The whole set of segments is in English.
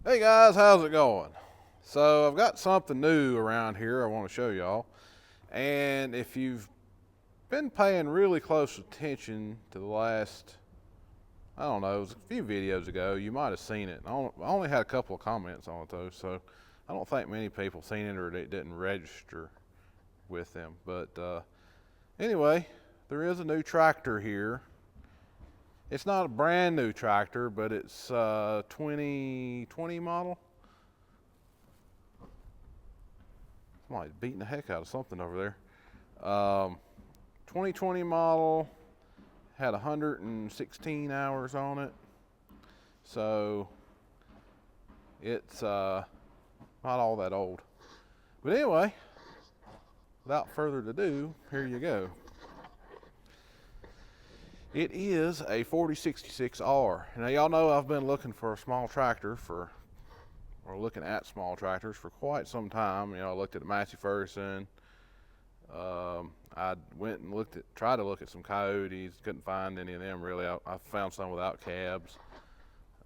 Hey guys, how's it going? So I've got something new around here I want to show y'all. And if you've been paying really close attention to the last, I don't know, it was a few videos ago, you might have seen it. I only had a couple of comments on it though, so I don't think many people seen it or it didn't register with them. But anyway, there is a new tractor here. It's not a brand new tractor, but it's 2020 model. Somebody's beating the heck out of something over there. 2020 model, had 116 hours on it. So it's not all that old. But anyway, without further ado, here you go. It is a 4066R. Now y'all know I've been looking for a small tractor or looking at small tractors for quite some time. You know, I looked at Massey Ferguson. I went and tried to look at some Coyotes. Couldn't find any of them really. I found some without cabs.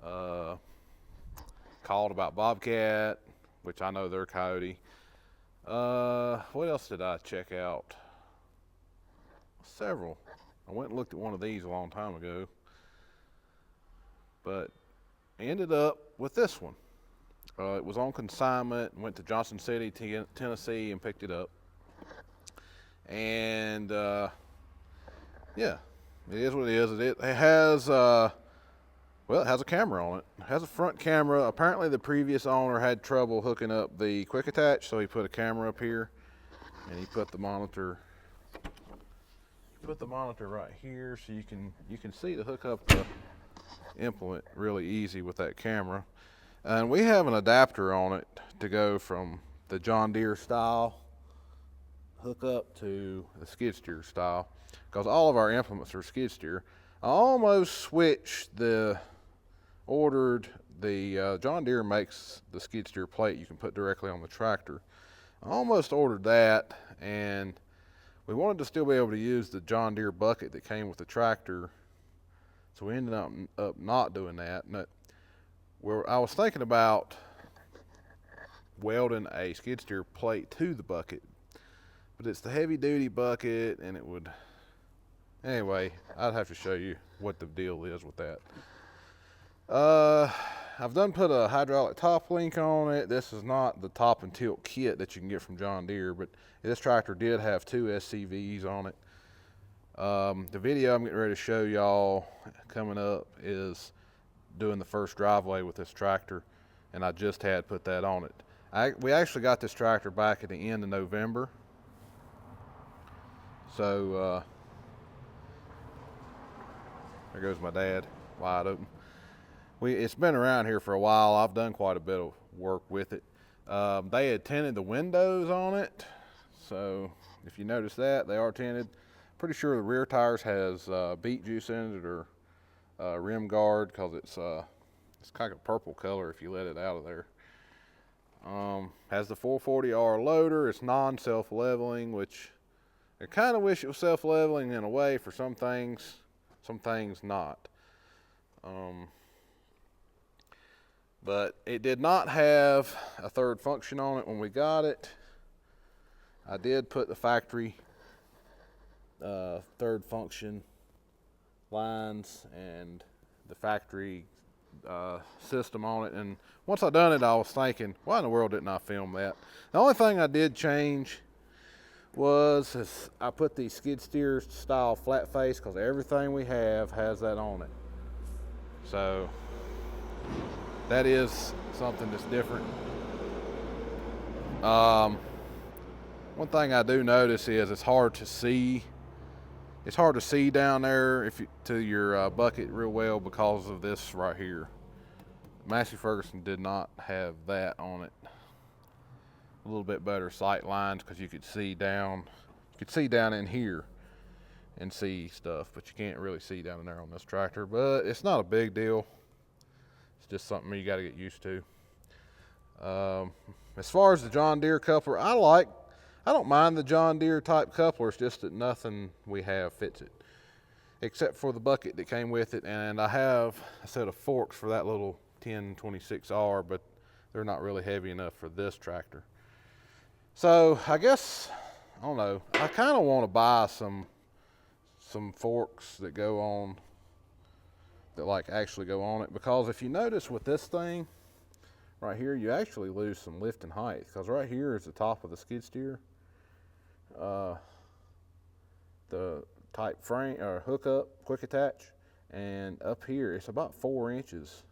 Called about Bobcat, which I know they're Coyote. What else did I check out? Several. I went and looked at one of these a long time ago, but ended up with this one. It was on consignment, went to Johnson City, Tennessee, and picked it up. And yeah, it is what it is. It has, well, it has a camera on it. It has a front camera. Apparently the previous owner had trouble hooking up the quick attach, so he put a camera up here, and he put the monitor right here, so you can see to hook up the implement really easy with that camera. And we have an adapter on it to go from the John Deere style hook up to the skid steer style, because all of our implements are skid steer. I almost ordered the John Deere makes the skid steer plate you can put directly on the tractor. I almost ordered that, and we wanted to still be able to use the John Deere bucket that came with the tractor, so we ended up not doing that. And I was thinking about welding a skid steer plate to the bucket, but it's the heavy duty bucket, and it would, anyway, I'd have to show you what the deal is with that. I've done put a hydraulic top link on it. This is not the top and tilt kit that you can get from John Deere, but this tractor did have 2 SCVs on it. The video I'm getting ready to show y'all coming up is doing the first driveway with this tractor, and I just had put that on it. We actually got this tractor back at the end of November. So there goes my dad, wide open. It's been around here for a while. I've done quite a bit of work with it. They had tinted the windows on it, so if you notice that, they are tinted. Pretty sure the rear tires has beet juice in it, or rim guard, because it's kind of a purple color if you let it out of there. Has the 440R loader. It's non-self-leveling, which I kind of wish it was self-leveling in a way for some things not. But it did not have a third function on it when we got it. I did put the factory third function lines and the factory system on it, and once I done it, I was thinking, why in the world didn't I film that? The only thing I did change was I put the skid steer style flat face, because everything we have has that on it. So that is something that's different. One thing I do notice is it's hard to see. It's hard to see down there to your bucket real well because of this right here. Massey Ferguson did not have that on it. A little bit better sight lines, because you could see down. You could see down in here and see stuff, but you can't really see down in there on this tractor. But it's not a big deal. It's just something you got to get used to. As far as the John Deere coupler, I don't mind the John Deere type coupler. It's just that nothing we have fits it, except for the bucket that came with it, and I have a set of forks for that little 1026R, but they're not really heavy enough for this tractor. So I guess, I don't know, I kind of want to buy some forks that go on, that like actually go on it, because if you notice with this thing right here, you actually lose some lifting height, because right here is the top of the skid steer, the type frame or hookup quick attach, and up here it's about 4 inches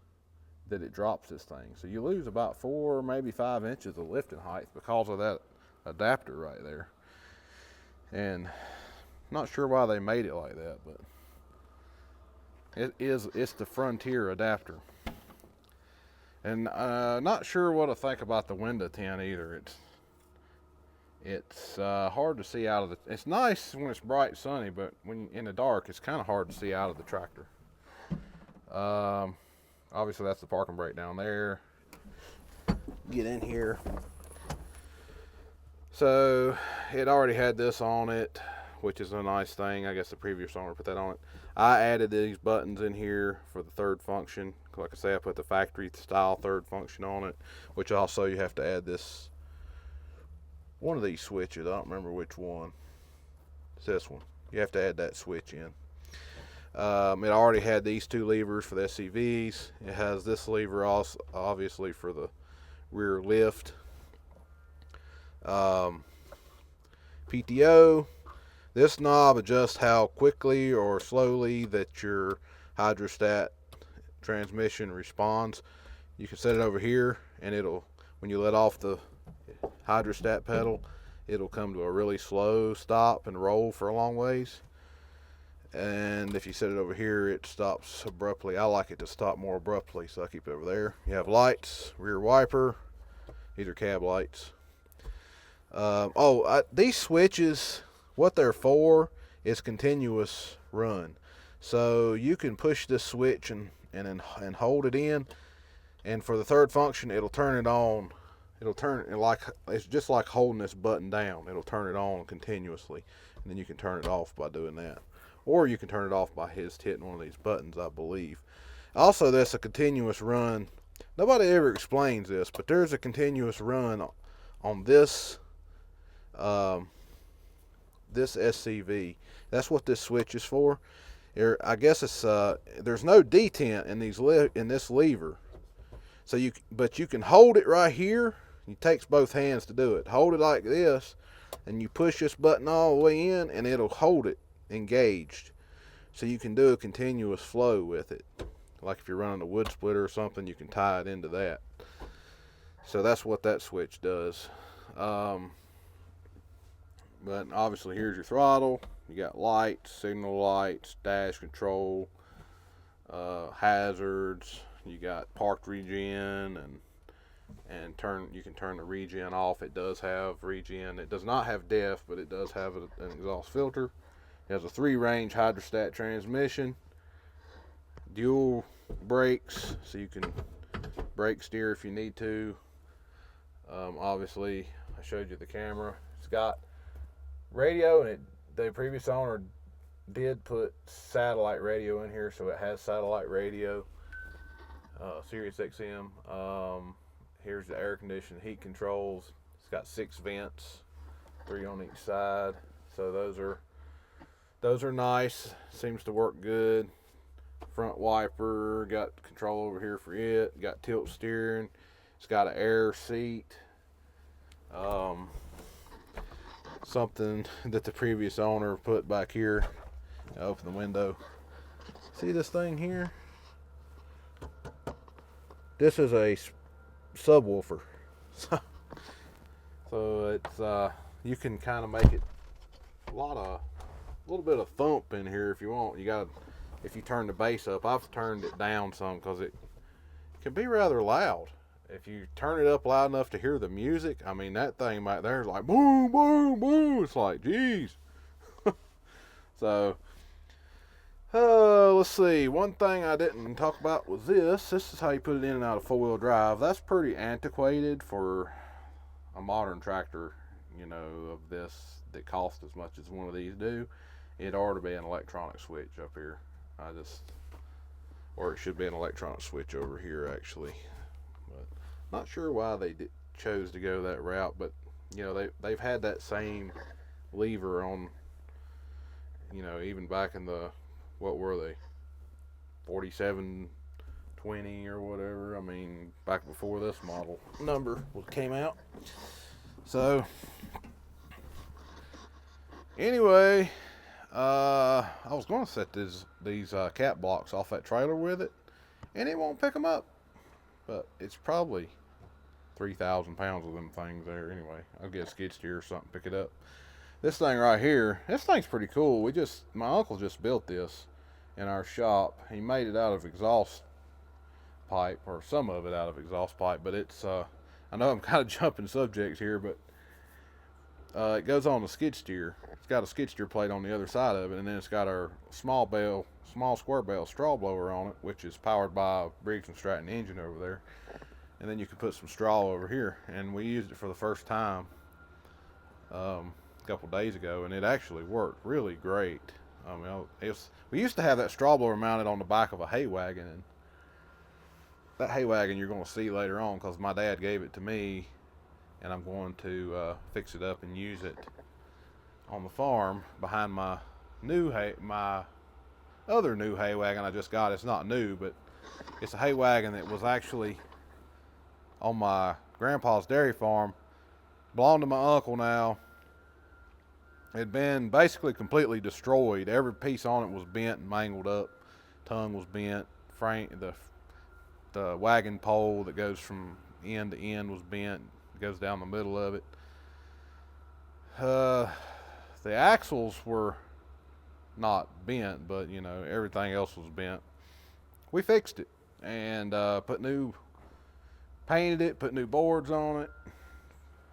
that it drops this thing. So you lose about 4, maybe 5 inches of lifting height because of that adapter right there. And not sure why they made it like that, but it's the Frontier adapter. And not sure what to think about the window tint either. It's hard to see out of the. It's nice when it's bright sunny, but when in the dark, it's kind of hard to see out of the tractor. Obviously, that's the parking brake down there. Get in here. So it already had this on it, which is a nice thing. I guess the previous owner put that on it. I added these buttons in here for the third function. Like I say, I put the factory style third function on it, which also you have to add this, one of these switches. I don't remember which one. It's this one. You have to add that switch in. It already had these 2 levers for the SCVs. It has this lever also, obviously, for the rear lift. PTO. This knob adjusts how quickly or slowly that your hydrostat transmission responds. You can set it over here, and it'll, when you let off the hydrostat pedal, it'll come to a really slow stop and roll for a long ways. And if you set it over here, it stops abruptly. I like it to stop more abruptly, so I keep it over there. You have lights, rear wiper. These are cab lights. These switches, what they're for is continuous run. So you can push this switch and hold it in, and for the third function, it'll turn it on. It'll turn it like, it's just like holding this button down. It'll turn it on continuously, and then you can turn it off by doing that. Or you can turn it off by hitting one of these buttons, I believe. Also, there's a continuous run. Nobody ever explains this, but there's a continuous run on this this SCV. That's what this switch is for. I guess it's there's no detent in this lever. So you can hold it right here. It takes both hands to do it. Hold it like this, and you push this button all the way in, and it'll hold it engaged. So you can do a continuous flow with it. Like if you're running a wood splitter or something, you can tie it into that. So that's what that switch does. But obviously here's your throttle. You got lights, signal lights, dash control, hazards. You got parked regen and you can turn the regen off. It does have regen. It does not have DEF, but it does have an exhaust filter. It has a 3-range hydrostat transmission, dual brakes, so you can brake steer if you need to. Obviously, I showed you the camera. It's got radio, and the previous owner did put satellite radio in here, so it has satellite radio, Sirius XM. Here's the air conditioning, heat controls. It's got 6 vents, 3 on each side. So those are nice. Seems to work good. Front wiper, got control over here for it. Got tilt steering. It's got an air seat. Something that the previous owner put back here. Open the window. See this thing here? This is a subwoofer. So it's you can kind of make it a little bit of thump in here if you want. If you turn the bass up. I've turned it down some because it can be rather loud. If you turn it up loud enough to hear the music, I mean, that thing right there is like boom, boom, boom. It's like, geez. So, let's see. One thing I didn't talk about was this. This is how you put it in and out of 4-wheel drive. That's pretty antiquated for a modern tractor, of this that costs as much as one of these do. It ought to be an electronic switch up here. or it should be an electronic switch over here actually. But not sure why they chose to go that route, but you know, they've had that same lever on, you know, even back in the, what were they, 4720 or whatever. I mean, back before this model number came out. So anyway, I was going to set these cat blocks off that trailer with it, and it won't pick them up. But it's probably 3,000 pounds of them things there anyway. I'll get a skid steer or something, pick it up. This thing right here, this thing's pretty cool. My uncle just built this in our shop. He made it out of exhaust pipe, or some of it out of exhaust pipe, but it's, I know I'm kind of jumping subjects here, but it goes on the skid steer. It's got a skid steer plate on the other side of it, and then it's got our small square bale straw blower on it, which is powered by a Briggs & Stratton engine over there. And then you can put some straw over here, and we used it for the first time a couple days ago, and it actually worked really great. I mean, we used to have that straw blower mounted on the back of a hay wagon, and that hay wagon you're going to see later on, because my dad gave it to me, and I'm going to fix it up and use it on the farm behind my other new hay wagon I just got. It's not new, but it's a hay wagon that was actually on my grandpa's dairy farm, belonged to my uncle now. It had been basically completely destroyed. Every piece on it was bent and mangled up. Tongue was bent. The wagon pole that goes from end to end was bent. It goes down the middle of it. The axles were not bent, but you know, everything else was bent. We fixed it and painted it, put new boards on it,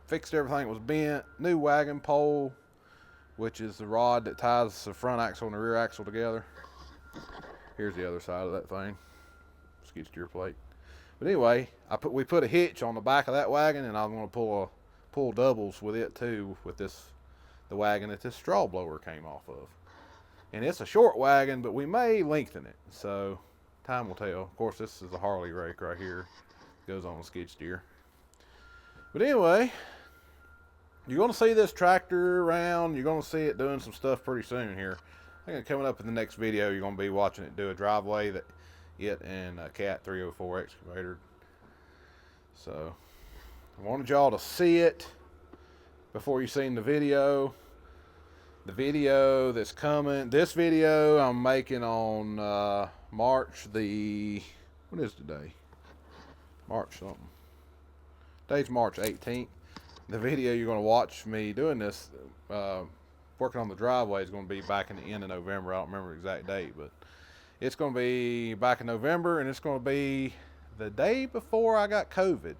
fixed everything that was bent, new wagon pole, which is the rod that ties the front axle and the rear axle together. Here's the other side of that thing, skid steer plate. But anyway, we put a hitch on the back of that wagon, and I'm going to pull doubles with it too, with the wagon that this straw blower came off of. And it's a short wagon, but we may lengthen it, so time will tell. Of course, this is a Harley rake right here. Goes on a skid steer. But anyway, you're going to see this tractor around. You're going to see it doing some stuff pretty soon here. I think coming up in the next video, you're going to be watching it do a driveway that it and a Cat 304 excavator. So I wanted y'all to see it before you seen the video. The video that's coming, this video I'm making on March the, what is today? March something. Today's March 18th. The video you're going to watch me doing this, working on the driveway, is going to be back in the end of November. I don't remember the exact date, but it's going to be back in November, and it's going to be the day before I got COVID.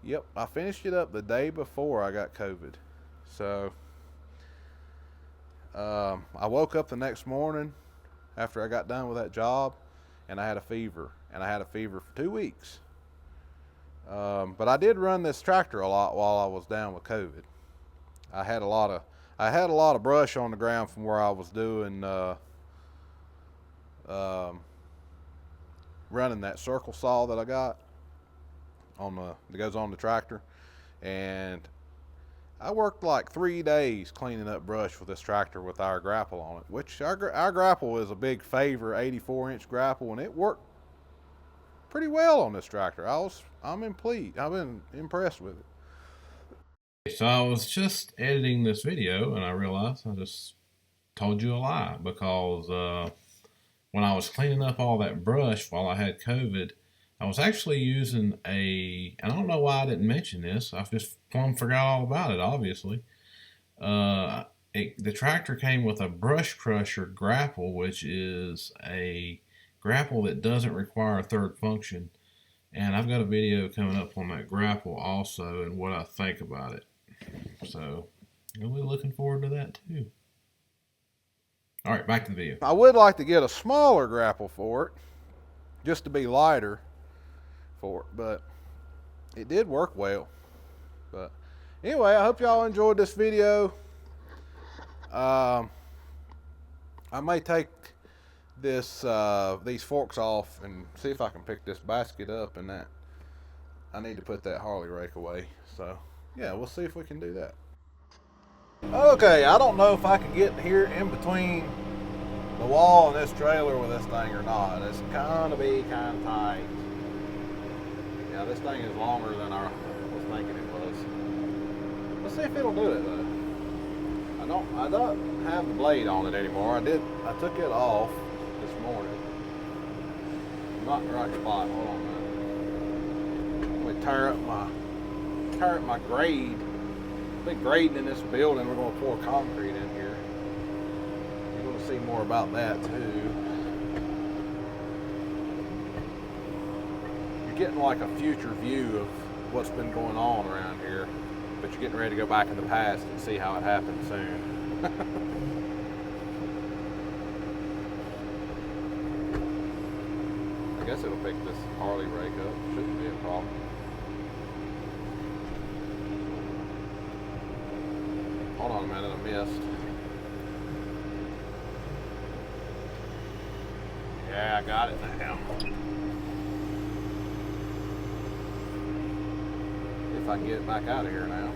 Yep, I finished it up the day before I got COVID. So I woke up the next morning after I got done with that job, and I had a fever. And I had a fever for 2 weeks. But I did run this tractor a lot while I was down with COVID. I had a lot of brush on the ground from where I was doing running that circle saw that I got that goes on the tractor, and I worked like 3 days cleaning up brush with this tractor with our grapple on it, which our grapple is a big Favor 84-inch grapple, and it worked pretty well on this tractor. I've been impressed with it. So I was just editing this video, and I realized I just told you a lie, because when I was cleaning up all that brush while I had COVID, I was actually using and I don't know why I didn't mention this. I just plumb forgot all about it, obviously. The tractor came with a brush crusher grapple, which is a grapple that doesn't require a third function. And I've got a video coming up on that grapple also, and what I think about it. So I'll be looking forward to that too. All right, back to the video. I would like to get a smaller grapple for it, just to be lighter for it, but it did work well. But anyway, I hope y'all enjoyed this video. I may take these forks off and see if I can pick this basket up, and that I need to put that Harley rake away. So yeah, we'll see if we can do that. Okay, I don't know if I can get here in between the wall and this trailer with this thing or not. It's kind of tight. Yeah, this thing is longer than I was thinking it was. Let's see if it'll do it though. I don't have the blade on it anymore. I took it off this morning. I'm not in the right spot. Hold on a minute. Let me tear up my grade. Big grading in this building. We're going to pour concrete in here. You're going to see more about that too. You're getting like a future view of what's been going on around here, but you're getting ready to go back in the past and see how it happened soon. I guess it'll pick this Harley rake up. Shouldn't be a problem. Hold on a minute, I missed. Yeah, I got it now. If I can get it back out of here now.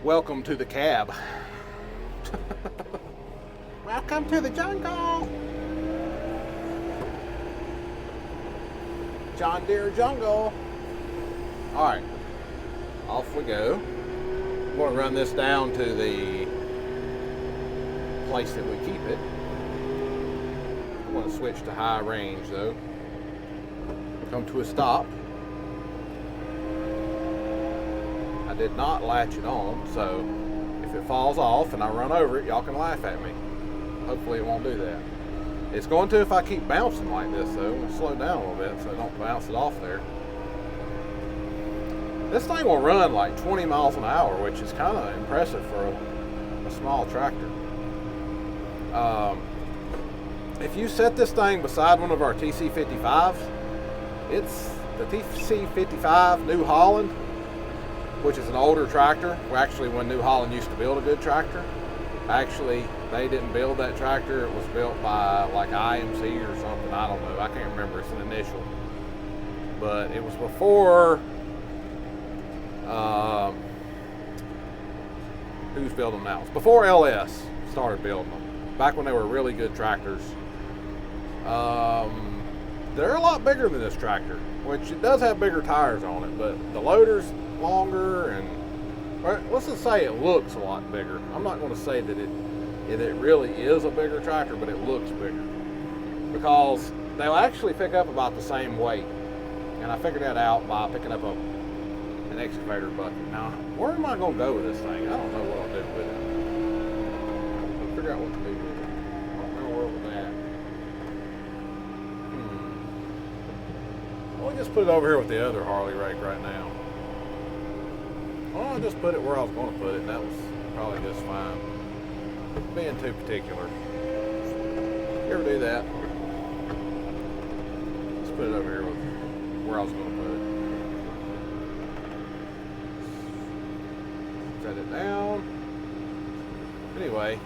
Welcome to the cab. Welcome to the jungle. John Deere jungle. All right, off we go. I'm going to run this down to the place that we keep it. I'm going to switch to high range though. Come to a stop. I did not latch it on, so if it falls off and I run over it, y'all can laugh at me. Hopefully it won't do that. It's going to if I keep bouncing like this though. I'm going to slow down a little bit so I don't bounce it off there. This thing will run like 20 miles an hour, which is kind of impressive for a small tractor. If you set this thing beside one of our TC55s, it's the TC55 New Holland, which is an older tractor. Well, actually, when New Holland used to build a good tractor, actually, they didn't build that tractor. It was built by like IMC or something. I don't know. I can't remember. It's an initial. But it was before, who's building them now? It's before LS started building them. Back when they were really good tractors. They're a lot bigger than this tractor, which it does have bigger tires on it, but the loader's longer, and let's just say it looks a lot bigger. I'm not going to say that it really is a bigger tractor, but it looks bigger because they'll actually pick up about the same weight, and I figured that out by picking up an excavator bucket. Now, where am I going to go with this thing? I don't know what I'll do with it. I'll figure out what to do with it. I don't know where with that. I'll just put it over here with the other Harley rake right now. Well, I just put it where I was going to put it, and that was probably just fine. Being too particular. You ever do that? Let's put it over here with where I was going to put it. Set it down. Anyway,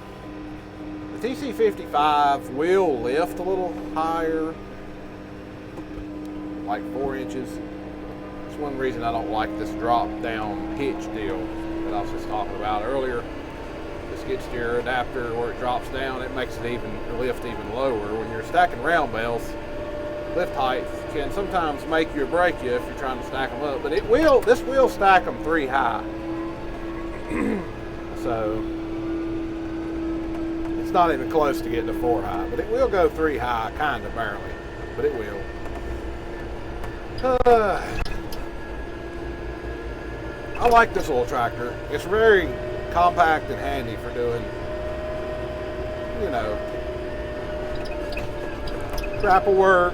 the TC55 will lift a little higher, like 4 inches. That's one reason I don't like this drop down hitch deal that I was just talking about earlier. The skid steer adapter, where it drops down, it makes it lift even lower. When you're stacking round bales, lift height can sometimes make you or break you if you're trying to stack them up, but this will stack them 3 high. So it's not even close to getting to 4 high, but it will go 3 high, kind of barely, but it will. I like this little tractor. It's very compact and handy for doing, grapple work,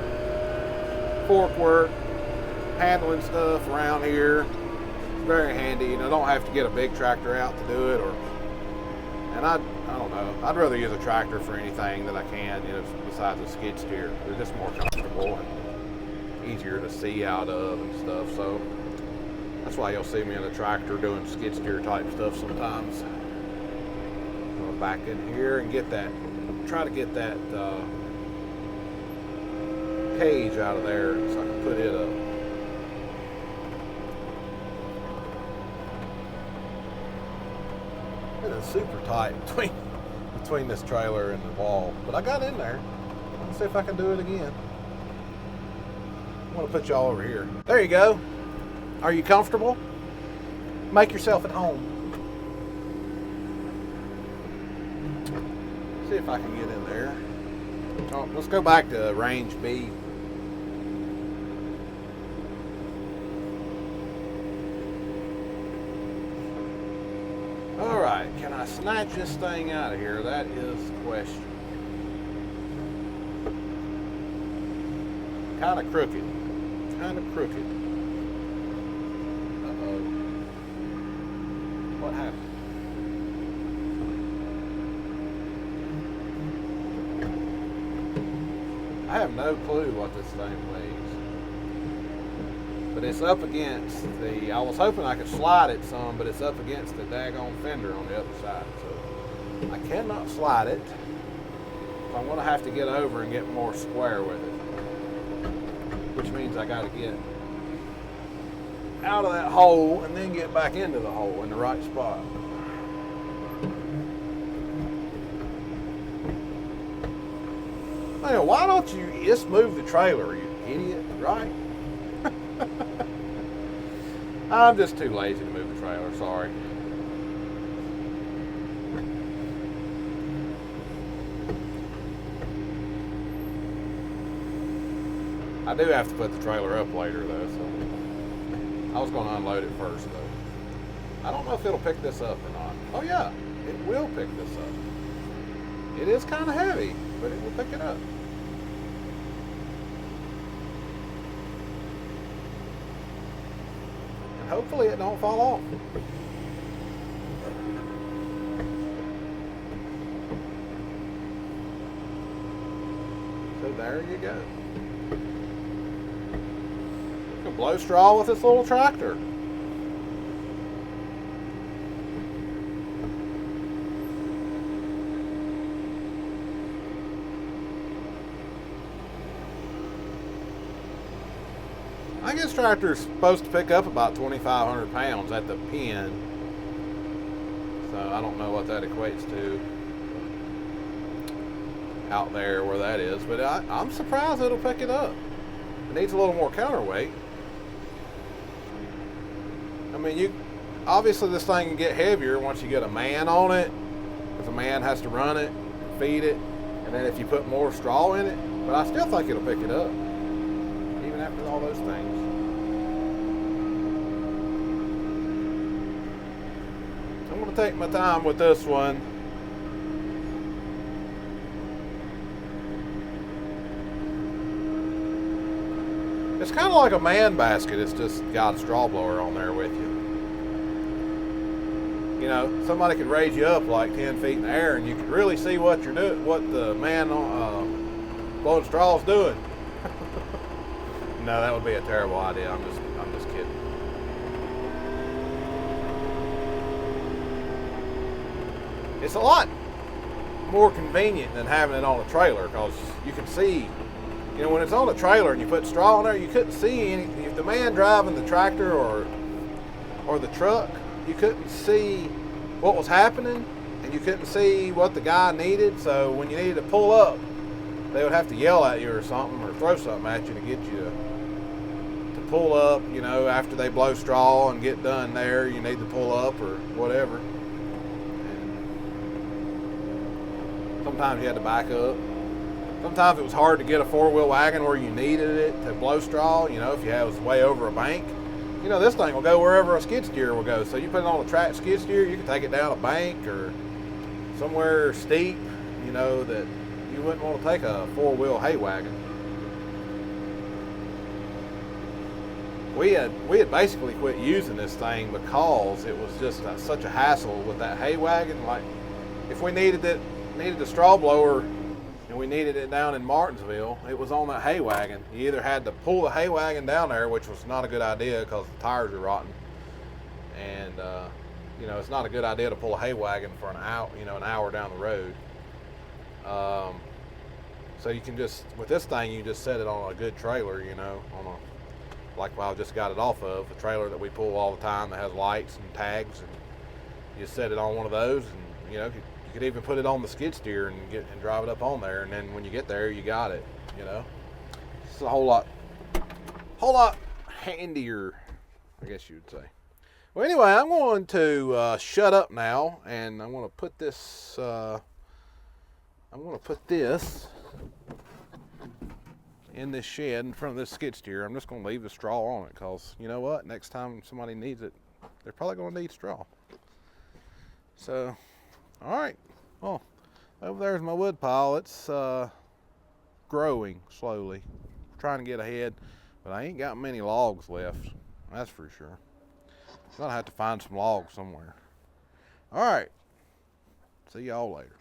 fork work, handling stuff around here. It's very handy. Don't have to get a big tractor out to do it, And I don't know, I'd rather use a tractor for anything that I can, you know, besides a skid steer. They're just more comfortable and easier to see out of and stuff. So that's why you'll see me in a tractor doing skid steer type stuff sometimes. I'm gonna back in here and get that, try to get that cage out of there so I can put it up. It is super tight between this trailer and the wall, but I got in there. Let's see if I can do it again. I'm gonna put y'all over here. There you go. Are you comfortable? Make yourself at home. See if I can get in there. Oh, let's go back to range B. All right, can I snatch this thing out of here? That is the question. Kind of crooked. Kind of crooked. Uh-oh. What happened? I have no clue what this thing weighs. But it's up against the, I was hoping I could slide it some, but it's up against the daggone fender on the other side. So I cannot slide it. I'm going to have to get over and get more square with it. Which means I got to get out of that hole and then get back into the hole in the right spot. Hey, why don't you just move the trailer, you idiot, right? I'm just too lazy to move the trailer, sorry. I do have to put the trailer up later though, so I was going to unload it first though. I don't know if it'll pick this up or not. Oh yeah, it will pick this up. It is kind of heavy, but it will pick it up. And hopefully it don't fall off. So there you go. You can blow straw with this little tractor. I guess tractor's supposed to pick up about 2,500 pounds at the pin. So I don't know what that equates to out there where that is, but I'm surprised it'll pick it up. It needs a little more counterweight. I mean, obviously this thing can get heavier once you get a man on it, because a man has to run it, feed it, and then if you put more straw in it, but I still think it'll pick it up, even after all those things. I'm going to take my time with this one. It's kind of like a man basket. It's just got a straw blower on there with you. You know, somebody could raise you up like 10 feet in the air, and you could really see what you're doing, what the man blowing straw is doing. No, that would be a terrible idea. I'm just kidding. It's a lot more convenient than having it on a trailer, because you can see. You know, when it's on a trailer and you put straw on there, you couldn't see any. If the man driving the tractor or the truck, you couldn't see what was happening, and you couldn't see what the guy needed. So when you needed to pull up, they would have to yell at you or something, or throw something at you to get you to pull up. You know, after they blow straw and get done there, you need to pull up or whatever. And sometimes you had to back up. Sometimes it was hard to get a four-wheel wagon where you needed it to blow straw. You know, if you was way over a bank, you know, this thing will go wherever a skid steer will go. So you put it on a track skid steer, you can take it down a bank or somewhere steep, you know, that you wouldn't want to take a four-wheel hay wagon. We had basically quit using this thing because it was just such a hassle with that hay wagon. Like, if we needed the straw blower and we needed it down in Martinsville, it was on that hay wagon. You either had to pull the hay wagon down there, which was not a good idea because the tires are rotten, and it's not a good idea to pull a hay wagon for an hour down the road. So you can just, with this thing, you just set it on a good trailer, like I just got it off of, a trailer that we pull all the time that has lights and tags, and you just set it on one of those, and you could even put it on the skid steer and drive it up on there, and then when you get there, you got it. It's a whole lot handier, I guess you would say. Well, anyway, I'm going to shut up now, and I'm going to put this. In this shed in front of this skid steer. I'm just going to leave the straw on it because you know what? Next time somebody needs it, they're probably going to need straw. So, all right. Well, over there's my wood pile. It's growing slowly. Trying to get ahead, but I ain't got many logs left. That's for sure. I'm going to have to find some logs somewhere. All right. See y'all later.